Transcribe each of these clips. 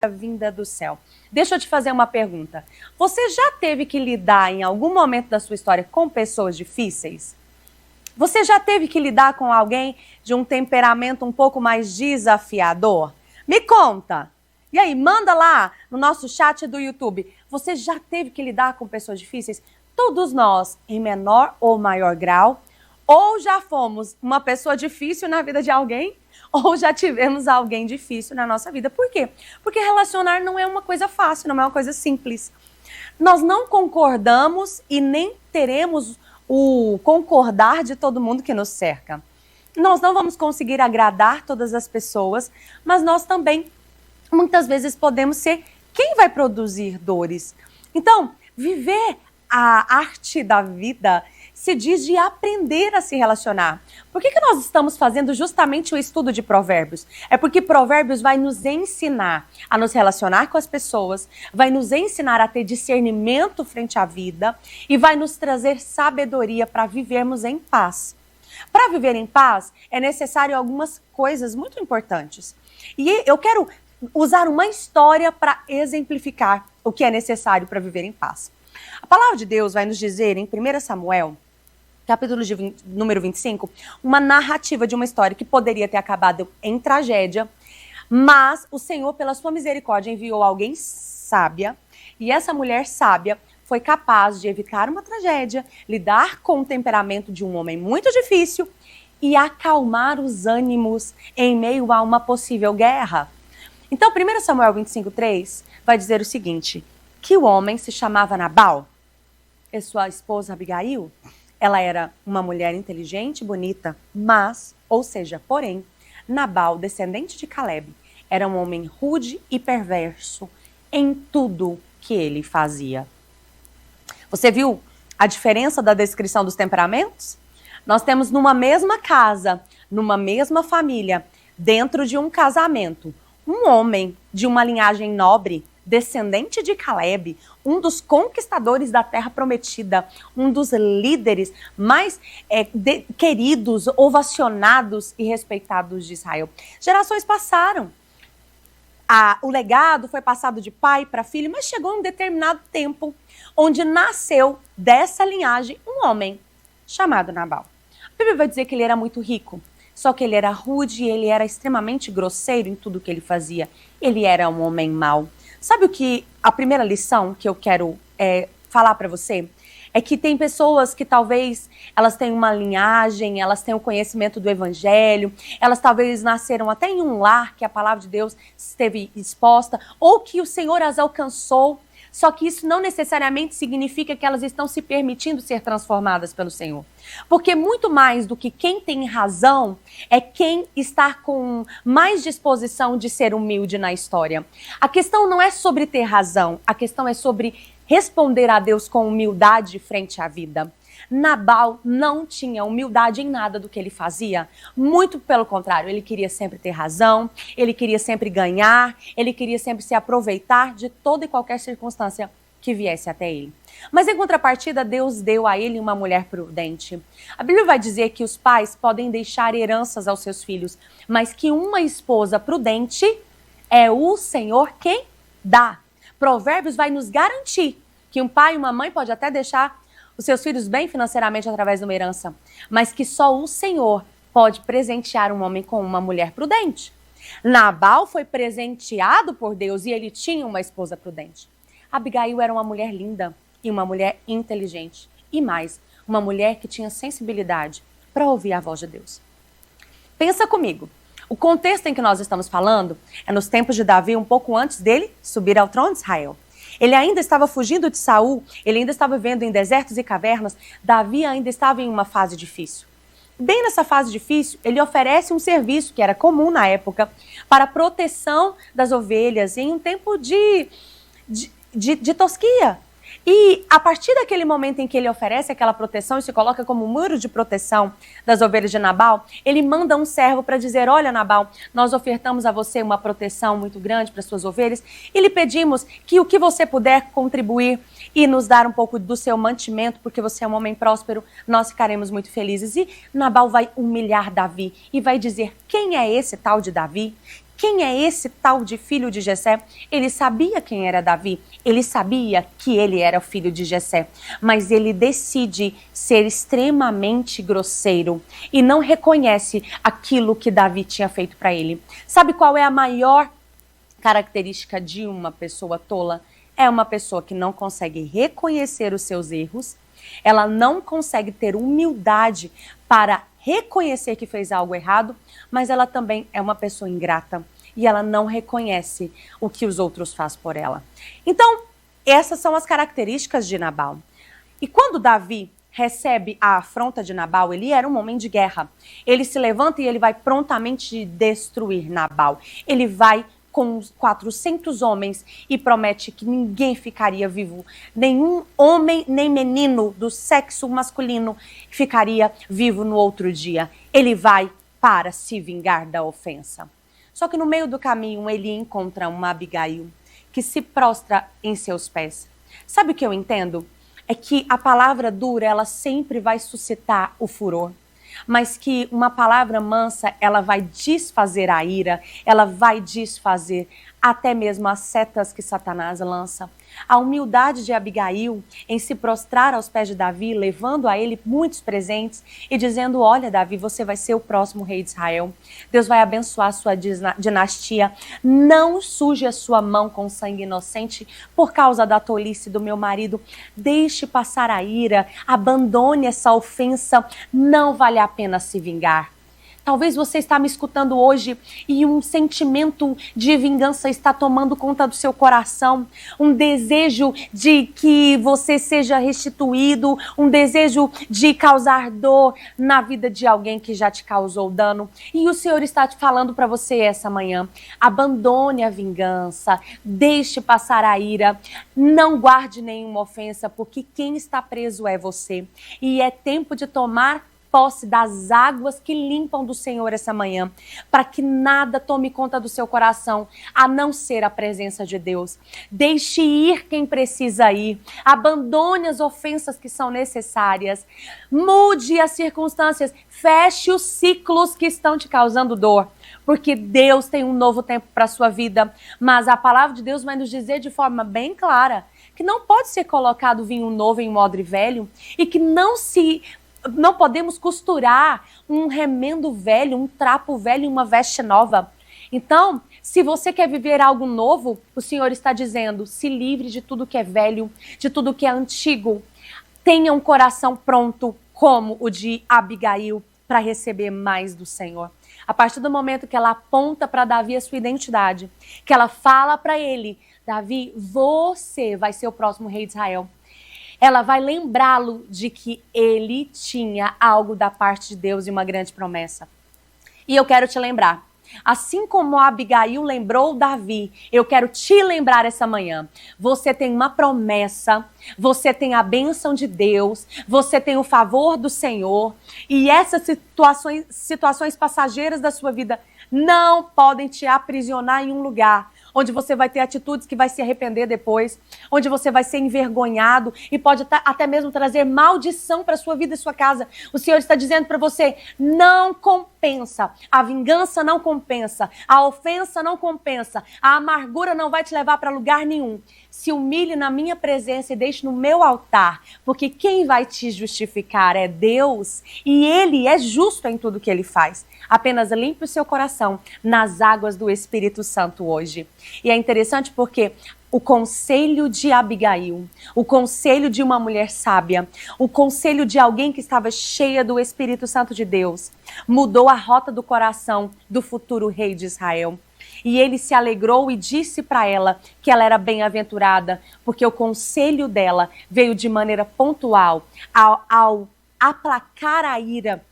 vinda do céu. Deixa eu te fazer uma pergunta. Você já teve que lidar em algum momento da sua história com pessoas difíceis? Você já teve que lidar com alguém de um temperamento um pouco mais desafiador? Me conta. E aí, manda lá no nosso chat do YouTube. Você já teve que lidar com pessoas difíceis? Todos nós, em menor ou maior grau, ou já fomos uma pessoa difícil na vida de alguém, ou já tivemos alguém difícil na nossa vida. Por quê? Porque relacionar não é uma coisa fácil, não é uma coisa simples. Nós não concordamos e nem teremos o concordar de todo mundo que nos cerca. Nós não vamos conseguir agradar todas as pessoas, mas nós também, muitas vezes, podemos ser quem vai produzir dores. Então, viver a arte da vida se diz de aprender a se relacionar. Por que nós estamos fazendo justamente o estudo de Provérbios? É porque Provérbios vai nos ensinar a nos relacionar com as pessoas, vai nos ensinar a ter discernimento frente à vida e vai nos trazer sabedoria para vivermos em paz. Para viver em paz, é necessário algumas coisas muito importantes. E eu quero usar uma história para exemplificar o que é necessário para viver em paz. A palavra de Deus vai nos dizer em 1 Samuel, capítulo número 25, uma narrativa de uma história que poderia ter acabado em tragédia, mas o Senhor, pela sua misericórdia, enviou alguém sábia, e essa mulher sábia foi capaz de evitar uma tragédia, lidar com o temperamento de um homem muito difícil e acalmar os ânimos em meio a uma possível guerra. Então, 1 Samuel 25:3 vai dizer o seguinte, que o homem se chamava Nabal, e sua esposa Abigail, ela era uma mulher inteligente, bonita, mas, ou seja, porém, Nabal, descendente de Caleb, era um homem rude e perverso em tudo que ele fazia. Você viu a diferença da descrição dos temperamentos? Nós temos numa mesma casa, numa mesma família, dentro de um casamento, um homem de uma linhagem nobre, descendente de Caleb, um dos conquistadores da terra prometida, um dos líderes mais queridos, ovacionados e respeitados de Israel. Gerações passaram. O legado foi passado de pai para filho, mas chegou um determinado tempo onde nasceu dessa linhagem um homem chamado Nabal. A Bíblia vai dizer que ele era muito rico, só que ele era rude e ele era extremamente grosseiro em tudo que ele fazia. Ele era um homem mau. Sabe o que a primeira lição que eu quero falar para você? É que tem pessoas que talvez elas tenham uma linhagem, elas têm o conhecimento do evangelho, elas talvez nasceram até em um lar que a palavra de Deus esteve exposta, ou que o Senhor as alcançou, só que isso não necessariamente significa que elas estão se permitindo ser transformadas pelo Senhor. Porque muito mais do que quem tem razão é quem está com mais disposição de ser humilde na história. A questão não é sobre ter razão, a questão é sobre responder a Deus com humildade frente à vida. Nabal não tinha humildade em nada do que ele fazia. Muito pelo contrário, ele queria sempre ter razão, ele queria sempre ganhar, ele queria sempre se aproveitar de toda e qualquer circunstância que viesse até ele. Mas em contrapartida, Deus deu a ele uma mulher prudente. A Bíblia vai dizer que os pais podem deixar heranças aos seus filhos, mas que uma esposa prudente é o Senhor quem dá. Provérbios vai nos garantir que um pai e uma mãe pode até deixar os seus filhos bem financeiramente através de uma herança, mas que só o Senhor pode presentear um homem com uma mulher prudente. Nabal foi presenteado por Deus e ele tinha uma esposa prudente. Abigail era uma mulher linda e uma mulher inteligente. E mais, uma mulher que tinha sensibilidade para ouvir a voz de Deus. Pensa comigo. O contexto em que nós estamos falando é nos tempos de Davi, um pouco antes dele subir ao trono de Israel. Ele ainda estava fugindo de Saul, ele ainda estava vivendo em desertos e cavernas, Davi ainda estava em uma fase difícil. Bem nessa fase difícil, ele oferece um serviço que era comum na época para a proteção das ovelhas em um tempo de tosquia. E a partir daquele momento em que ele oferece aquela proteção e se coloca como muro de proteção das ovelhas de Nabal, ele manda um servo para dizer, olha Nabal, nós ofertamos a você uma proteção muito grande para suas ovelhas e lhe pedimos que o que você puder contribuir e nos dar um pouco do seu mantimento, porque você é um homem próspero, nós ficaremos muito felizes. E Nabal vai humilhar Davi e vai dizer, quem é esse tal de Davi? Quem é esse tal de filho de Jessé? Ele sabia quem era Davi, ele sabia que ele era o filho de Jessé, mas ele decide ser extremamente grosseiro e não reconhece aquilo que Davi tinha feito para ele. Sabe qual é a maior característica de uma pessoa tola? É uma pessoa que não consegue reconhecer os seus erros, ela não consegue ter humildade para reconhecer que fez algo errado, mas ela também é uma pessoa ingrata e ela não reconhece o que os outros fazem por ela. Então, essas são as características de Nabal. E quando Davi recebe a afronta de Nabal, ele era um homem de guerra. Ele se levanta e ele vai prontamente destruir Nabal. Ele vai com 400 homens e promete que ninguém ficaria vivo. Nenhum homem, nem menino do sexo masculino ficaria vivo no outro dia. Ele vai para se vingar da ofensa. Só que no meio do caminho ele encontra uma Abigail que se prostra em seus pés. Sabe o que eu entendo? É que a palavra dura, ela sempre vai suscitar o furor. Mas que uma palavra mansa, ela vai desfazer a ira, ela vai desfazer até mesmo as setas que Satanás lança. A humildade de Abigail em se prostrar aos pés de Davi, levando a ele muitos presentes e dizendo: olha, Davi, você vai ser o próximo rei de Israel. Deus vai abençoar a sua dinastia. Não suje a sua mão com sangue inocente por causa da tolice do meu marido. Deixe passar a ira, abandone essa ofensa. Não vale a pena se vingar. Talvez você está me escutando hoje e um sentimento de vingança está tomando conta do seu coração, um desejo de que você seja restituído, um desejo de causar dor na vida de alguém que já te causou dano. E o Senhor está te falando para você essa manhã: abandone a vingança, deixe passar a ira, não guarde nenhuma ofensa, porque quem está preso é você. E é tempo de tomar posse das águas que limpam do Senhor essa manhã, para que nada tome conta do seu coração, a não ser a presença de Deus. Deixe ir quem precisa ir, abandone as ofensas que são necessárias, mude as circunstâncias, feche os ciclos que estão te causando dor, porque Deus tem um novo tempo para a sua vida, mas a palavra de Deus vai nos dizer de forma bem clara que não pode ser colocado vinho novo em um odre velho e que não podemos costurar um remendo velho, um trapo velho em uma veste nova. Então, se você quer viver algo novo, o Senhor está dizendo: se livre de tudo que é velho, de tudo que é antigo. Tenha um coração pronto, como o de Abigail, para receber mais do Senhor. A partir do momento que ela aponta para Davi a sua identidade, que ela fala para ele: Davi, você vai ser o próximo rei de Israel. Ela vai lembrá-lo de que ele tinha algo da parte de Deus e uma grande promessa. E eu quero te lembrar, assim como Abigail lembrou Davi, eu quero te lembrar essa manhã. Você tem uma promessa, você tem a bênção de Deus, você tem o favor do Senhor, e essas situações passageiras da sua vida não podem te aprisionar em um lugar onde você vai ter atitudes que vai se arrepender depois, onde você vai ser envergonhado e pode até mesmo trazer maldição para a sua vida e sua casa. O Senhor está dizendo para você: não compensa, a vingança não compensa, a ofensa não compensa, a amargura não vai te levar para lugar nenhum. Se humilhe na minha presença e deixe no meu altar, porque quem vai te justificar é Deus e Ele é justo em tudo que Ele faz. Apenas limpe o seu coração nas águas do Espírito Santo hoje. E é interessante porque o conselho de Abigail, o conselho de uma mulher sábia, o conselho de alguém que estava cheia do Espírito Santo de Deus, mudou a rota do coração do futuro rei de Israel. E ele se alegrou e disse para ela que ela era bem-aventurada, porque o conselho dela veio de maneira pontual ao aplacar a ira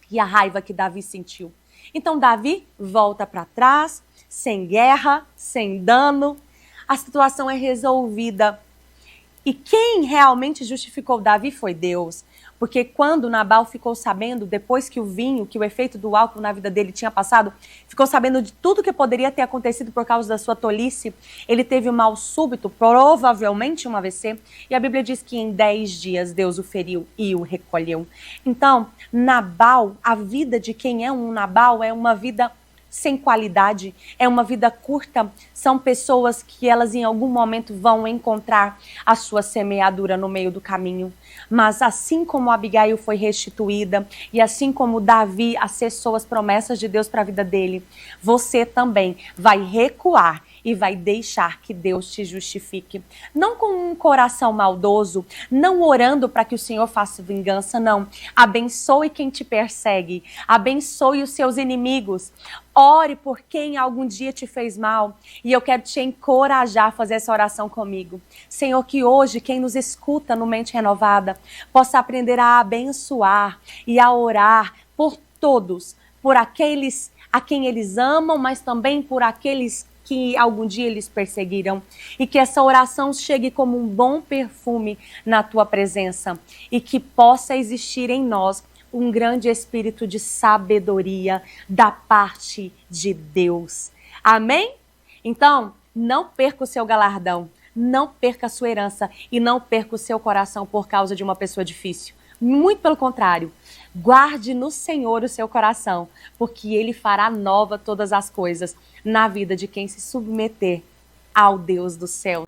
e a raiva que Davi sentiu. Então Davi volta para trás, sem guerra, sem dano. A situação é resolvida. E quem realmente justificou Davi foi Deus. Porque quando Nabal ficou sabendo, depois que o efeito do álcool na vida dele tinha passado, ficou sabendo de tudo que poderia ter acontecido por causa da sua tolice, ele teve um mal súbito, provavelmente um AVC, e a Bíblia diz que em 10 dias Deus o feriu e o recolheu. Então, Nabal, a vida de quem é um Nabal é uma vida sem qualidade, é uma vida curta. São pessoas que elas em algum momento vão encontrar a sua semeadura no meio do caminho. Mas assim como Abigail foi restituída e assim como Davi acessou as promessas de Deus para a vida dele, você também vai recuar e vai deixar que Deus te justifique. Não com um coração maldoso, não orando para que o Senhor faça vingança, não. Abençoe quem te persegue, abençoe os seus inimigos. Ore por quem algum dia te fez mal. E eu quero te encorajar a fazer essa oração comigo. Senhor, que hoje quem nos escuta no Mente Renovada possa aprender a abençoar e a orar por todos, por aqueles a quem eles amam, mas também por aqueles que algum dia eles perseguiram, e que essa oração chegue como um bom perfume na tua presença, e que possa existir em nós um grande espírito de sabedoria da parte de Deus. Amém? Então, não perca o seu galardão, não perca a sua herança e não perca o seu coração por causa de uma pessoa difícil. Muito pelo contrário, guarde no Senhor o seu coração, porque Ele fará nova todas as coisas na vida de quem se submeter ao Deus do céu.